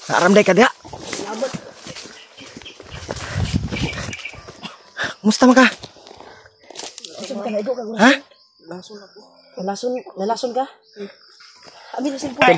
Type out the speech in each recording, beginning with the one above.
Naramday ka diha. Salamat. Musta man ka? Lason ka na, ka. Ha? Lason ako. Nalason ka? Amin na cellphone.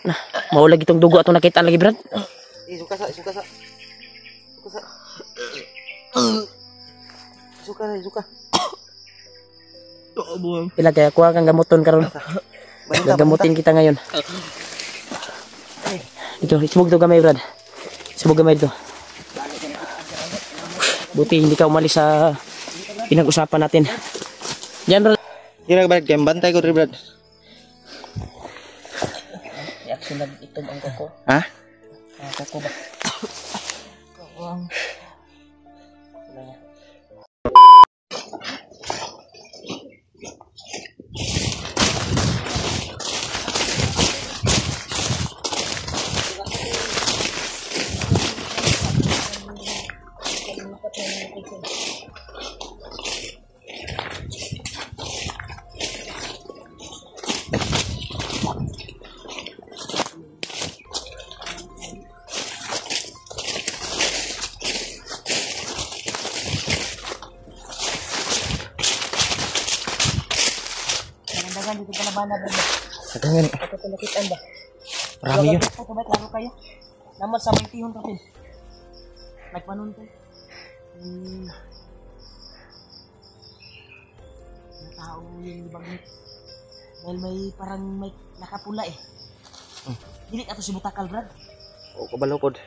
Nah, maulag itong dugo atong nakita lagi, Brad. Suka sa. Suka. Pila kaya kuha kang gamuton karon. Gagamutin kita ngayon. Ito, isubog to gamay, Brad. Isubog gamay ito. Buti hindi ka umalis sa pinag-usapan natin. Diyan, Brad. Kira balik kay bantay ko, Brad. Reaction na itom ang koko. Ha? Koko ba? Dito ka na ba na ba? Sagang gani. Ito talakitan ba? Marami yun. Ito ba laro kayo? Naman sa may tihon kapil. Nagpanon ko. Yung tao yung bagnet. Dahil may parang may nakapula eh. Dili ato si Butakal, Brad. O kabalokod.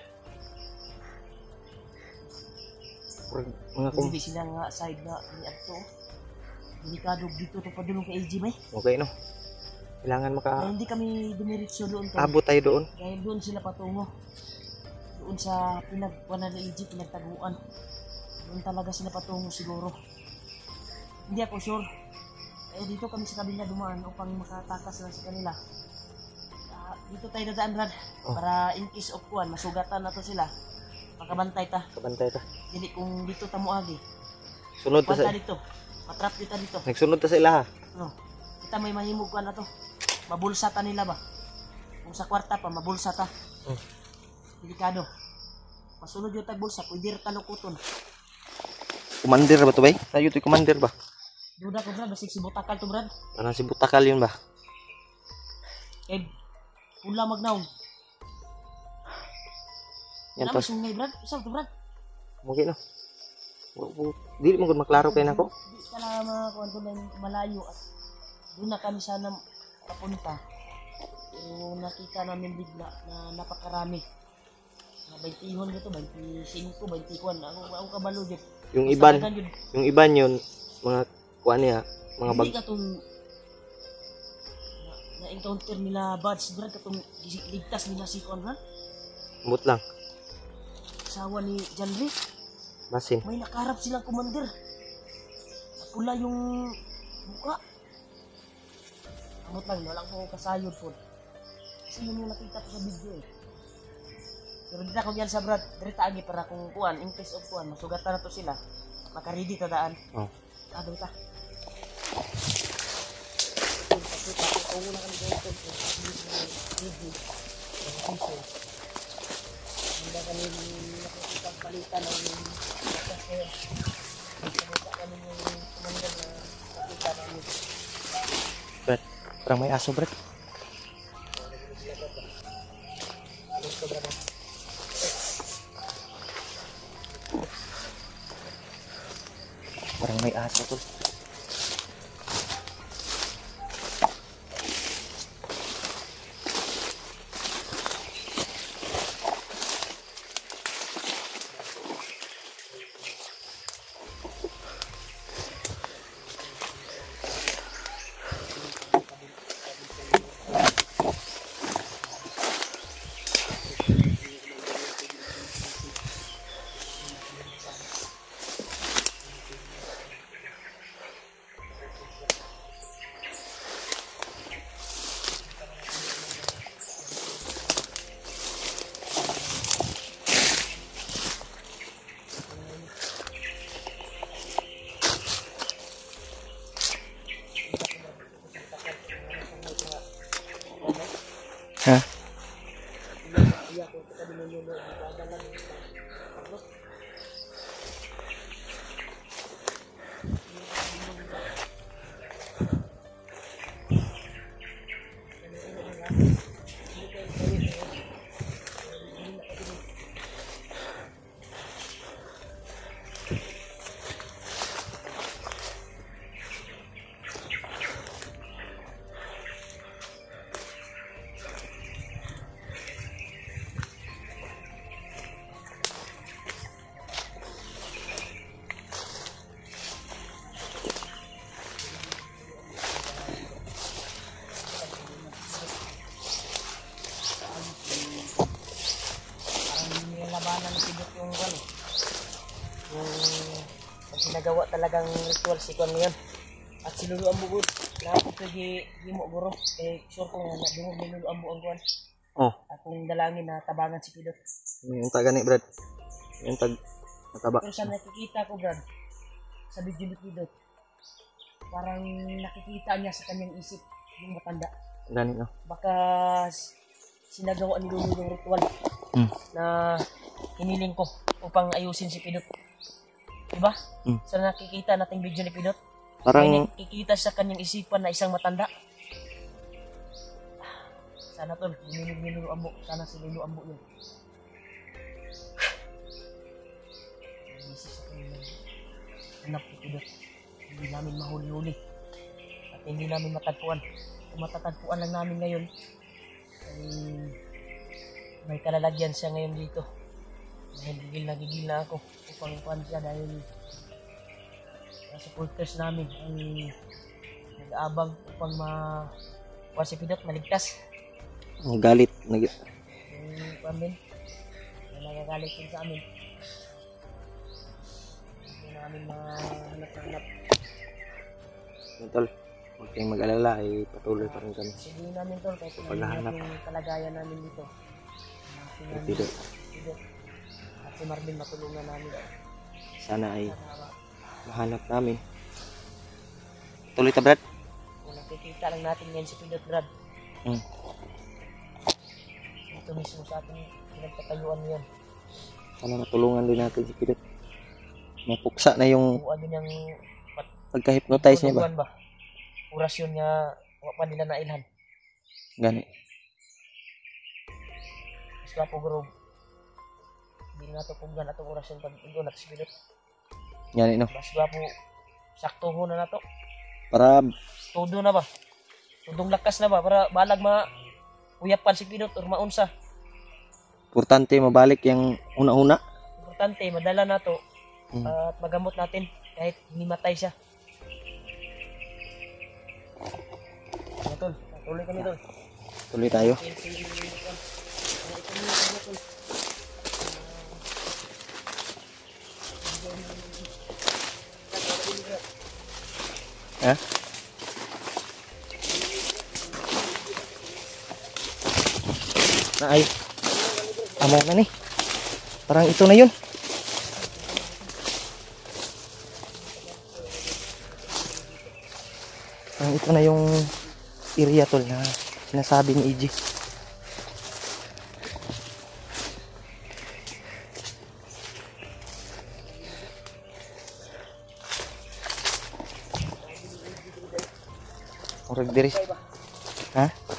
Mga kum. Hindi sila nga side na ni Adto. Delikado dito to padulong kay LG bay. Okay no. Kailangan Kaya hindi kami dumiretso doon. abot tayo doon. Dahil doon sila patungo. Doon sa pinagkuhanan ng LG, pinagtaguan. Doon talaga sila patungo siguro. Hindi ako sure. Eh dito kami sa kabila dumaan upang makatakas lang sa kanila. Dito tayo dadaan, Brad. Para in case of kuhan, masugatan na to sila. Makabantay ta. Kabantay ta. Hindi kung dito tamuagi. Sunod ta sa dito. Matrap kita dito. nagsunod ta sa ila ha. No. Kita may mahimog na to. Mabulsa ta nila ba? Kung sa kwarta pa, mabulsa ta. Delikado. Masunod yung tagbulsa, pwede rin talukuton. Commander ba to bay? Tayo to commander ba? Duda ko, Brad, basig si Butakal to, Brad. Parang si Butakal yun ba? Eh, pula magnaon. Yan Ano to. sungay, Brad? Isang to, Brad. Okay no. Dili mo gud maklaro kay nako. Di ka lang makakuha doon ng malayo at doon na kami sana papunta. Pero nakita namin bigla na napakarami. Na 21 dito, 25, 21. Ako kabalo dyan. Yung iban yun, mga kuan niya, mga bag. Hindi ka itong na-encounter nila buds, Brad, katong ligtas nila si Conrad. Mut lang. Asawa ni Janry. Basin. May nakaharap silang commander. Pula yung buka. Amot lang, walang po kasayod po. Kasi yun yung nakita ko sa video eh. Pero dito ako yan sa Brad, dirita agi para kung kuhan, in case of kuhan, masugatan na to sila. Makaredy tadaan. Doon ta. Hindi kami nakikita palitan ng Brad, parang may aso, Brad. Parang may aso to. Ha? area kung kita dinunulo dito ada lang dito. Labanan ni Pidot yung ano, yung sinagawa talagang ritual si Kwan ngayon. At si Lulu Ambo gud na ako himo guro kay sure ko nga dungog ni Lulu Ambo ang Kwan. Oh, Akong dalangin na tabangan si Pidot. yung tag gani brad. Yung tag mataba. Pero sa nakikita ko Brad sa video ni Pidot, parang nakikita niya sa kanyang isip yung matanda. Gani no. Baka sinagawa ni Lulu yung ritual na hiniling ko upang ayusin si Pidot. Diba? Sa nakikita nating video ni Pidot, Parang may nakikita sa kanyang isipan na isang matanda. Sana tol, dininig ni Lulu Ambo. Sana si Lulu Ambo yun. Nagisi sa kanyang anak ni Pidot. Hindi namin mahuli-huli. At hindi namin matagpuan. Kung matatagpuan lang namin ngayon, ay may kalalagyan siya ngayon dito. Dahil gigil na ako upang kuhan siya dahil supporters namin ay nag-aabang upang kuhan si Pidot maligtas. galit Yung kuhan din na nagagalit din sa amin. Hindi namin mahanap. tol. Huwag kayong mag-alala ay patuloy pa rin kami. Sige namin tol kahit Paghahanap. yung kalagayan namin dito. Kay Pidot. Pidot. At si Marvin matulungan namin. Sana ay Sana mahanap namin. Tuloy ta brad. kung nakikita lang natin ngayon si Pidot Brad. Ito mismo sa ating pinagtatayuan ngayon. Sana matulungan din natin si Pidot. Mapuksa na yung Kung ano niyang pagka-hypnotize niya ba? tutugan orasyon niya wala pa nila nailhan. Gani. Mas ka po guro. Hindi nga ito kung gana itong orasyon pag ito na si Pidot. Gani no. Mas ka po sakto ho na na to. Para Todo na ba? Tudong lakas na ba? Para balag uyapan si Pidot or maunsa. importante mabalik yung una-una. Importante, madala na to at magamot natin kahit hinimatay siya. Tol, tuloy kami tol. Tuloy tayo. Ha? Na ay. Amo na ni. Parang ito na yun. Parang ito na yung area tol na sinasabi ni EJ. Murag diri. Ha? Oh.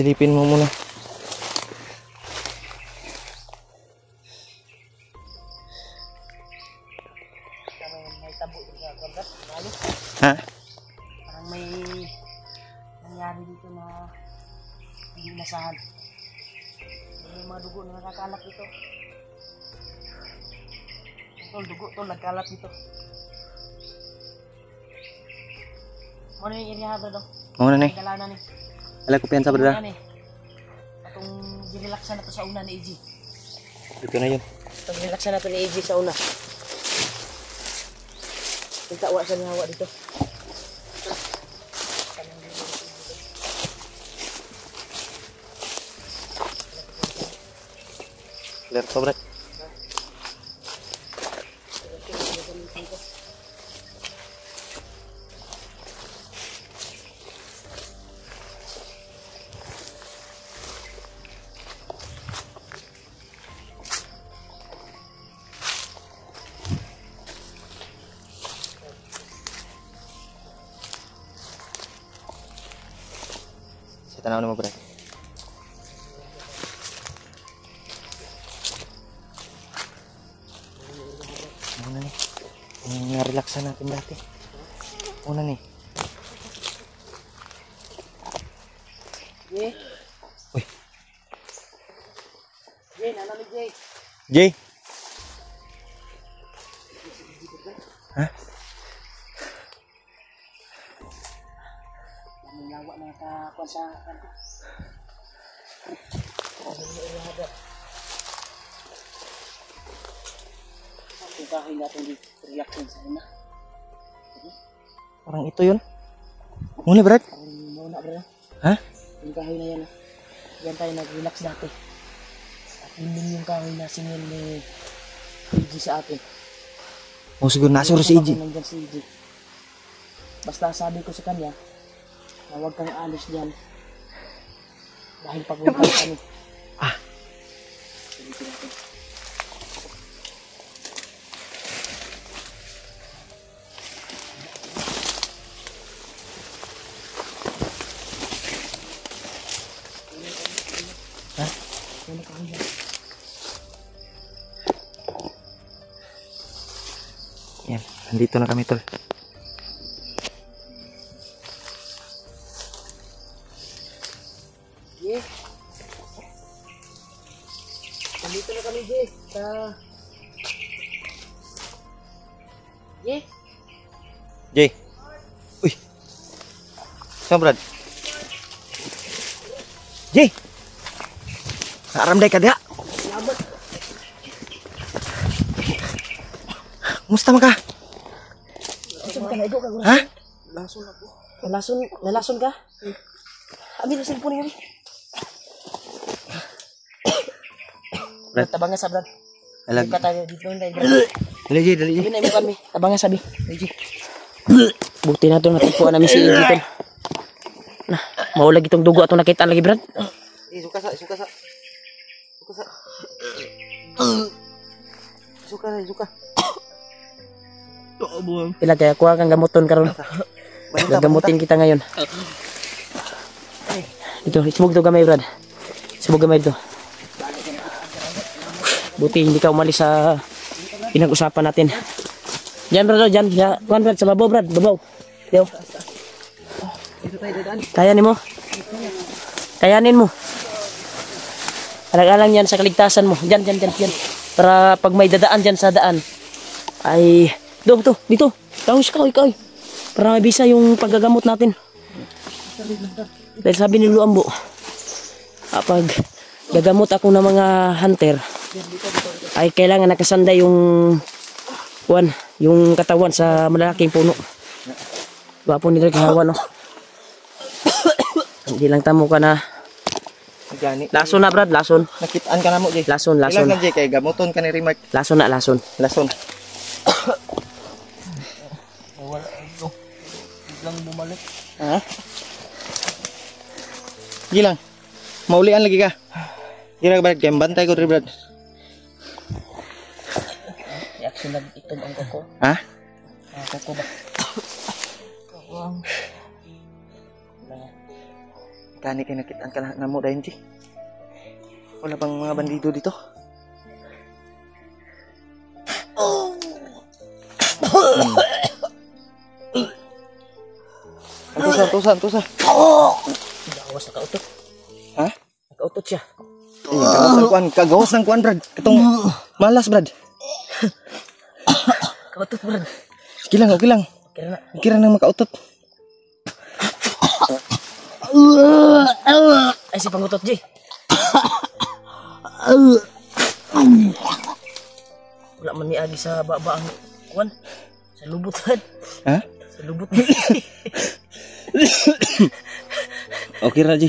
Silipin mo muna. May tabo dito sa kondat, balik. Ha? Parang may nangyari dito na hindi nasahan. May mga dugo na nakakalat dito. Tol, dugo tol, nagkalat dito. Ano yung area, bro? Muna ni. Kalanan ni. Ala ko piyansa brad. Ano ni? Atong girelaksa na to sa una ni AJ. Dito na yun. Atong girelaksa na to ni AJ sa una. Kita wa sa hawa dito. Clear to brad. Saya tanaw na mo brad. Muna nih. Nga-relaxan natin dati. Muna nih. Jay. Uy. Jay, nana ni Jay. Jay. Hah? Ang yawa na ka sa kanto. Ang kahoy natin di reaction sa una. Orang itu yun. Muna brad. Ang mauna bro. Hah? Yung kahoy na yan. Yan tayo nag-relax dati. At yun din yung kahoy na singil ni AJ sa atin. Oh siguro nasuro si EJ. Nandyan si AJ. Basta sabi ko sa kanya, na huwag kang alis dyan. Dahil pagpunta kami. Ah. Sabihin natin. Ha? Ano ka hanggang? Yan, nandito na kami tol. Yeah. Nandito na kami, Jay. Yeah. Jay. Uy. Saan brad? Jay. Nakaramday ka diha. Labot. Musta man ka? Lason ka na, igo ka. Ha? Lason ako. Nalason ka? Abi na cellphone yun. Brad. Tabangan sa brad. Alag. Hindi pa tayo dito na brad. Dali Jay, dali Jay. Sabi na imo kami. Tabangan sabi. AJ. Buti na to natagpuan namin si AJ tol. Nah, maulag itong dugo atong nakita lagi brad. Suka sa. Suka. Pila kaya kuha kang gamuton karon. Gagamutin kita ngayon. Ito, isubog to gamay brad. Isubog gamay to. Buti hindi ka umalis sa pinag-usapan natin. Diyan brad, diyan. Kuhan brad, sa babaw brad, babaw. Yo. Kayanin mo. Kayanin mo. Alang-alang yan sa kaligtasan mo. Diyan. Para pag may dadaan dyan sa daan, ay, dito. Ikaw. Para mabisa yung paggagamot natin. Dahil sabi ni Luambo, pag gagamot ako ng mga hunter, ay kailangan nakasanda yung katawan sa malalaking puno. Gwapo ni Dre kahawan, no? Hindi lang tamo ka na. Lason na brad, lason. Nakitaan ka na mo Jay. Lason. Ilang na Jay kay gamuton ka ni Remark. Lason. Lason. Wala ito. Biglang bumalik. Ha? Gilang. Maulian lagi ka. Gira brad kay bantay ko brad. Reaction na itom ang koko. Ha? Koko ba? Kani kay nakitaan ka na mo dayon Jay. Wala bang mga bandido dito? Tusa. Gawas na kautot. Ha? Nakautot siya. Kagawas ng kuan brad. Katong malas brad. Kautot brad. Okay lang. Kira na. Kira nang makautot. Ay, si Pangutot, G. Wala man ni Agi sa baba ang kuwan. Sa lubutan. Ha? Sa lubot. Okay ra, G.